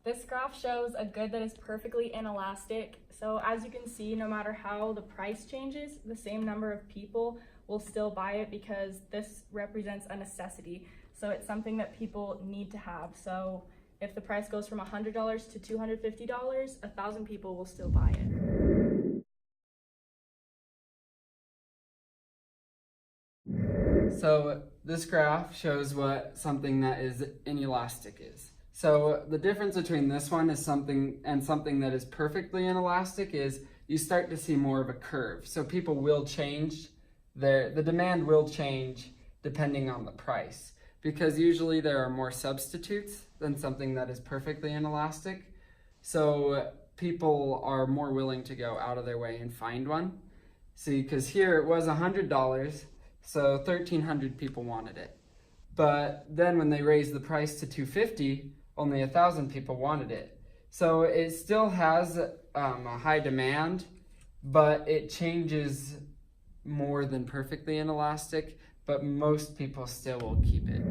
This graph shows a good that is perfectly inelastic. So as you can see, no matter how the price changes, the same number of people will still buy it because this represents a necessity. So it's something that people need to have. So if the price goes from $100 to $250, 1,000 people will still buy it. So this graph shows what something that is inelastic is. So the difference between this one is something that is perfectly inelastic is you start to see more of a curve. So people will change, the demand will change depending on the price, because usually there are more substitutes than something that is perfectly inelastic. So people are more willing to go out of their way and find one. See, because here it was $100, so 1,300 people wanted it. But then when they raised the price to $250, only 1,000 people wanted it. So it still has a high demand, but it changes more than perfectly inelastic, but most people still will keep it.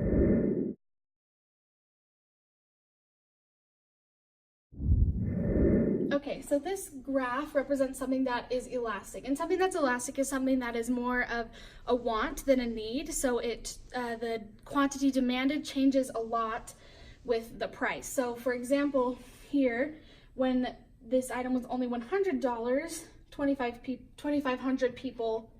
Okay, so this graph represents something that is elastic, and something that's elastic is something that is more of a want than a need. So the quantity demanded changes a lot with the price. So for example, here, when this item was only $100, 2,500 people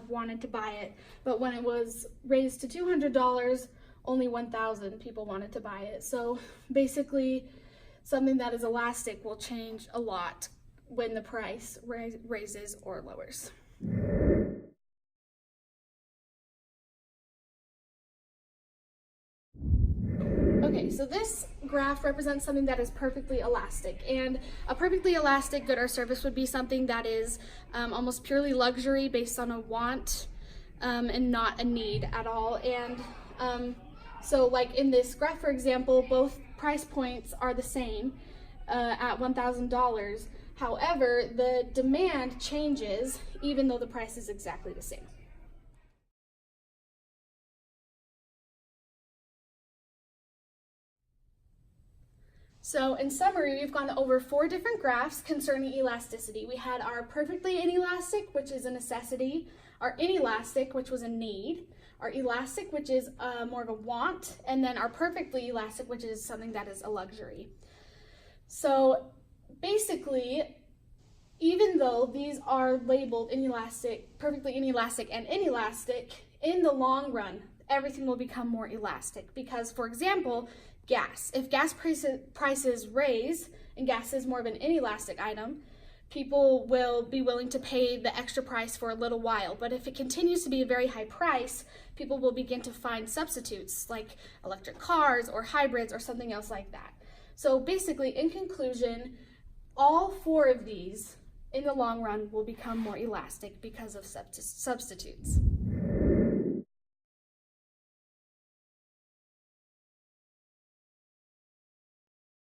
wanted to buy it, but when it was raised to $200, only 1,000 people wanted to buy it. So basically, something that is elastic will change a lot when the price raises or lowers. Okay, so this graph represents something that is perfectly elastic, and a perfectly elastic good or service would be something that is almost purely luxury based on a want and not a need at all. And so like in this graph, for example, both price points are the same at $1,000. However, the demand changes even though the price is exactly the same. So in summary, we've gone over 4 different graphs concerning elasticity. We had our perfectly inelastic, which is a necessity, our inelastic, which was a need, our elastic, which is more of a want, and then our perfectly elastic, which is something that is a luxury. So basically, even though these are labeled inelastic, perfectly inelastic, and inelastic, in the long run, everything will become more elastic because, for example, gas. If gas prices raise, and gas is more of an inelastic item, people will be willing to pay the extra price for a little while. But if it continues to be a very high price, people will begin to find substitutes like electric cars or hybrids or something else like that. So basically, in conclusion, all 4 of these in the long run will become more elastic because of substitutes.